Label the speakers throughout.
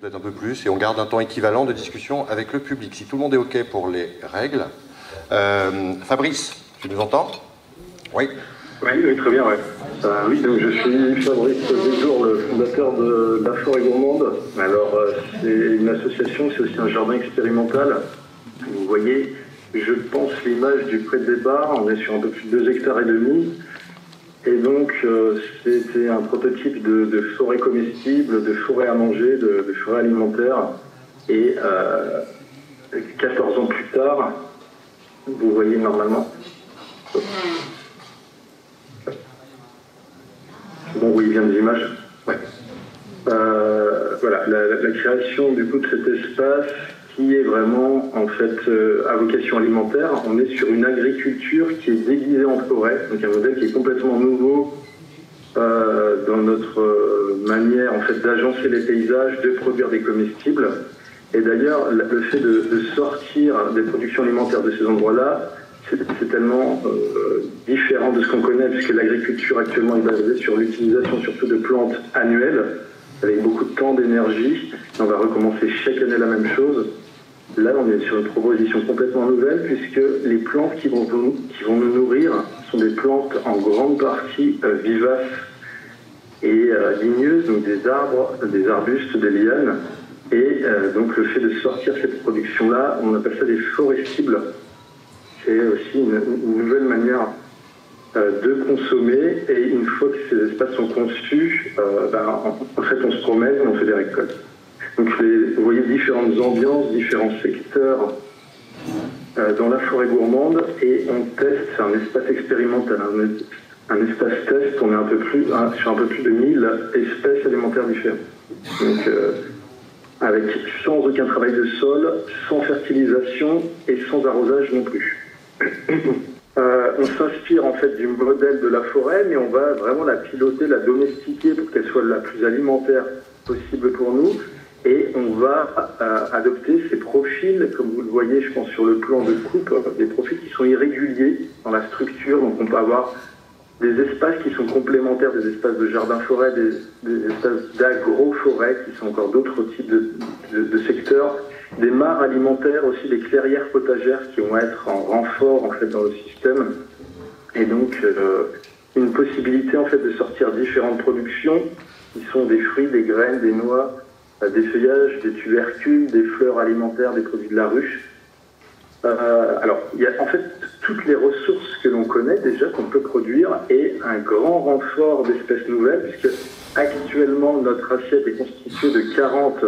Speaker 1: peut-être un peu plus, et on garde un temps équivalent de discussion avec le public. Si tout le monde est OK pour les règles. Fabrice, tu nous entends? Oui.
Speaker 2: Oui, très bien, ouais. Oui, donc je suis Fabrice Desjours, le fondateur de La Forêt Gourmande. Alors, c'est une association, c'est aussi un jardin expérimental. Vous voyez, je pense l'image du pré de départ. On est sur un peu plus de 2,5 hectares. Et donc, c'était un prototype de forêt comestible, de forêt à manger, de forêt alimentaire. Et 14 ans plus tard, vous voyez normalement. Bon, oui, bien des images. Ouais. Voilà, la création du coup de cet espace qui est vraiment en fait à vocation alimentaire. On est sur une agriculture qui est déguisée en forêt, donc un modèle qui est complètement nouveau dans notre manière en fait d'agencer les paysages, de produire des comestibles. Et d'ailleurs, le fait de sortir des productions alimentaires de ces endroits-là, c'est tellement différent de ce qu'on connaît, puisque l'agriculture actuellement est basée sur l'utilisation surtout de plantes annuelles, avec beaucoup de temps, d'énergie. On va recommencer chaque année la même chose. Là, on est sur une proposition complètement nouvelle, puisque les plantes qui vont nous nourrir sont des plantes en grande partie vivaces et ligneuses, donc des arbres, des arbustes, des lianes. Et donc le fait de sortir cette production-là, on appelle ça des forestibles. C'est aussi une nouvelle manière de consommer, et une fois que ces espaces sont conçus, en fait on se promène et on fait des récoltes. Donc vous voyez différentes ambiances, différents secteurs dans la forêt gourmande, et on teste, c'est un espace expérimental, un espace test, on est sur un peu plus de 1000 espèces alimentaires différentes. Donc avec sans aucun travail de sol, sans fertilisation et sans arrosage non plus. On s'inspire en fait du modèle de la forêt, mais on va vraiment la piloter, la domestiquer pour qu'elle soit la plus alimentaire possible pour nous. Et on va adopter ces profils, comme vous le voyez, je pense, sur le plan de coupe, des profils qui sont irréguliers dans la structure. Donc on peut avoir des espaces qui sont complémentaires des espaces de jardin-forêt, des espaces d'agro-forêt, qui sont encore d'autres types de secteurs, des mares alimentaires, aussi des clairières potagères qui vont être en renfort en fait dans le système. Et donc une possibilité en fait de sortir différentes productions qui sont des fruits, des graines, des noix, des feuillages, des tubercules, des fleurs alimentaires, des produits de la ruche. Alors, il y a en fait toutes les ressources que l'on connaît déjà qu'on peut produire, et un grand renfort d'espèces nouvelles, puisque actuellement notre assiette est constituée de 40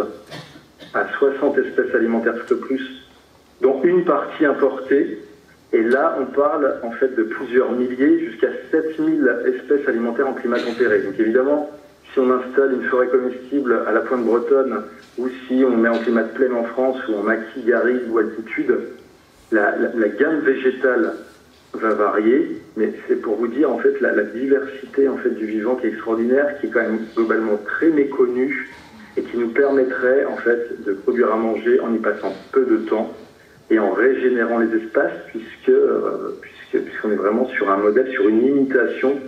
Speaker 2: à 60 espèces alimentaires tout au plus, dont une partie importée. Et là, on parle en fait de plusieurs milliers, jusqu'à 7000 espèces alimentaires en climat tempéré. Donc évidemment, si on installe une forêt comestible à la pointe bretonne, ou si on met en climat de plaine en France, ou en maquis, garrigue ou altitude, la gamme végétale va varier, mais c'est pour vous dire en fait la diversité en fait du vivant qui est extraordinaire, qui est quand même globalement très méconnue, et qui nous permettrait en fait de produire à manger en y passant peu de temps et en régénérant les espaces, puisqu'on est vraiment sur un modèle, sur une imitation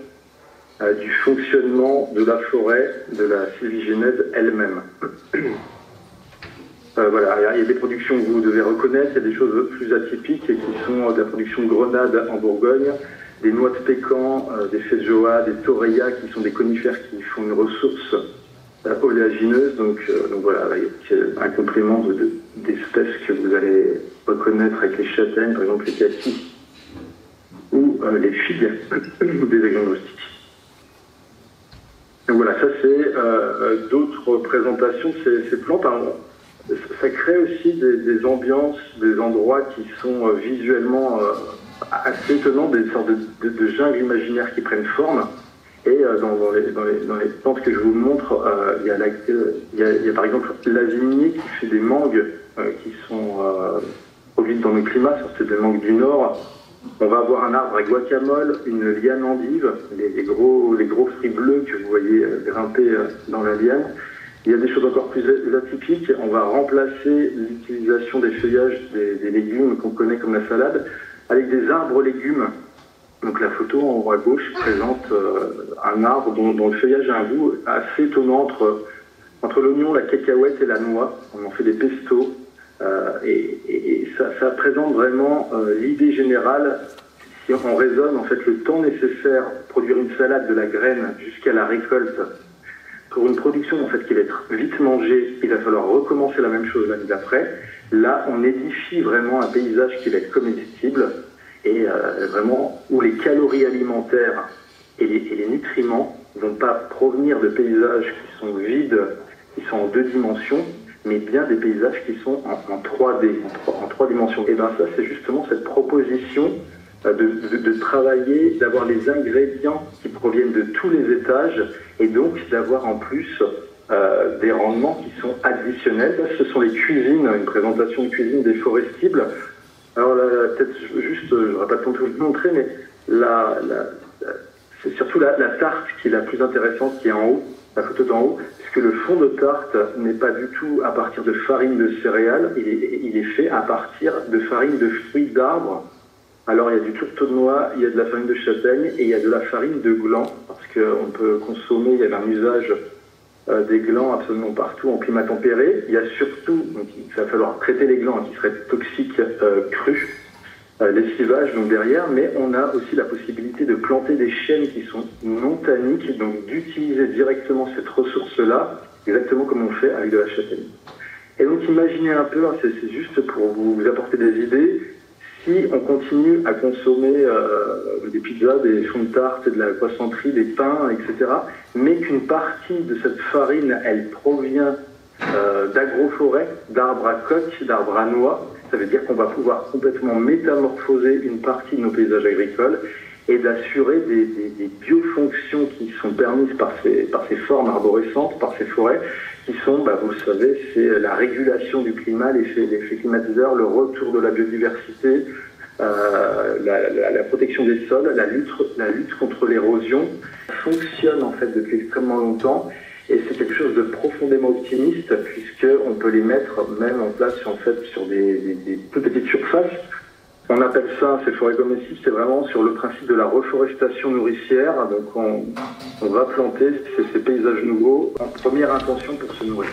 Speaker 2: du fonctionnement de la forêt, de la sylvigénèse elle-même. Voilà, il y a des productions que vous devez reconnaître, il y a des choses plus atypiques et qui sont de la production de grenades en Bourgogne, des noix de pécan, des feijoas, des torreillas, qui sont des conifères qui font une ressource oléagineuse. Donc voilà, il y a un complément d'espèces que vous allez reconnaître avec les châtaignes, par exemple les cactus, ou les figues, ou des agnostiques. Donc voilà, ça c'est d'autres présentations de ces plantes. Ça crée aussi des ambiances, des endroits qui sont visuellement assez étonnants, des sortes de jungles imaginaires qui prennent forme. Et dans les plantes que je vous montre, il y a par exemple l'azimier qui fait des mangues qui sont produites dans nos climats, c'est des mangues du Nord. On va avoir un arbre à guacamole, une liane endive, les gros fruits bleus que vous voyez grimper dans la liane. Il y a des choses encore plus atypiques. On va remplacer l'utilisation des feuillages des légumes qu'on connaît comme la salade avec des arbres légumes. Donc la photo en haut à gauche présente un arbre dont le feuillage a un goût assez étonnant entre entre l'oignon, la cacahuète et la noix. On en fait des pestos. Et ça présente vraiment l'idée générale. Si on raisonne, en fait, le temps nécessaire pour produire une salade de la graine jusqu'à la récolte, pour une production en fait, qui va être vite mangée, il va falloir recommencer la même chose l'année d'après. Là, on édifie vraiment un paysage qui va être comestible et vraiment où les calories alimentaires et les nutriments ne vont pas provenir de paysages qui sont vides, qui sont en 2 dimensions, mais bien des paysages qui sont en 3D, en 3 dimensions. Et bien ça, c'est justement cette proposition de travailler, d'avoir les ingrédients qui proviennent de tous les étages et donc d'avoir en plus des rendements qui sont additionnels. Là, ce sont les cuisines, une présentation de cuisine des Forestibles. Alors là, peut-être juste, je n'aurai pas le temps de vous le montrer, mais c'est surtout la tarte qui est la plus intéressante, qui est en haut, la photo d'en haut, puisque le fond de tarte n'est pas du tout à partir de farine de céréales, il est fait à partir de farine de fruits d'arbres. Alors il y a du tourteau de noix, il y a de la farine de châtaigne et il y a de la farine de gland, parce qu'on peut consommer, il y a un usage des glands absolument partout en climat tempéré. Il y a surtout, donc il va falloir traiter les glands qui seraient toxiques crus, lessivage donc derrière, mais on a aussi la possibilité de planter des chênes qui sont non tanniques, donc d'utiliser directement cette ressource-là, exactement comme on fait avec de la châtaigne. Et donc imaginez un peu, hein, c'est juste pour vous apporter des idées, si on continue à consommer des pizzas, des fonds de tarte, de la poissonnerie, des pains, etc., mais qu'une partie de cette farine, elle provient d'agroforêts, d'arbres à coque, d'arbres à noix, ça veut dire qu'on va pouvoir complètement métamorphoser une partie de nos paysages agricoles et d'assurer des biofonctions qui sont permises par ces formes arborescentes, par ces forêts, qui sont, vous le savez, c'est la régulation du climat, l'effet climatiseur, le retour de la biodiversité, la protection des sols, la lutte contre l'érosion. Ça fonctionne en fait depuis extrêmement longtemps et c'est quelque chose de profondément optimiste puisqu'on peut les mettre même en place en fait sur des toutes petites surfaces. On appelle ça, ces forêts comestibles, c'est vraiment sur le principe de la reforestation nourricière. Donc on va planter ces paysages nouveaux en première intention pour se nourrir.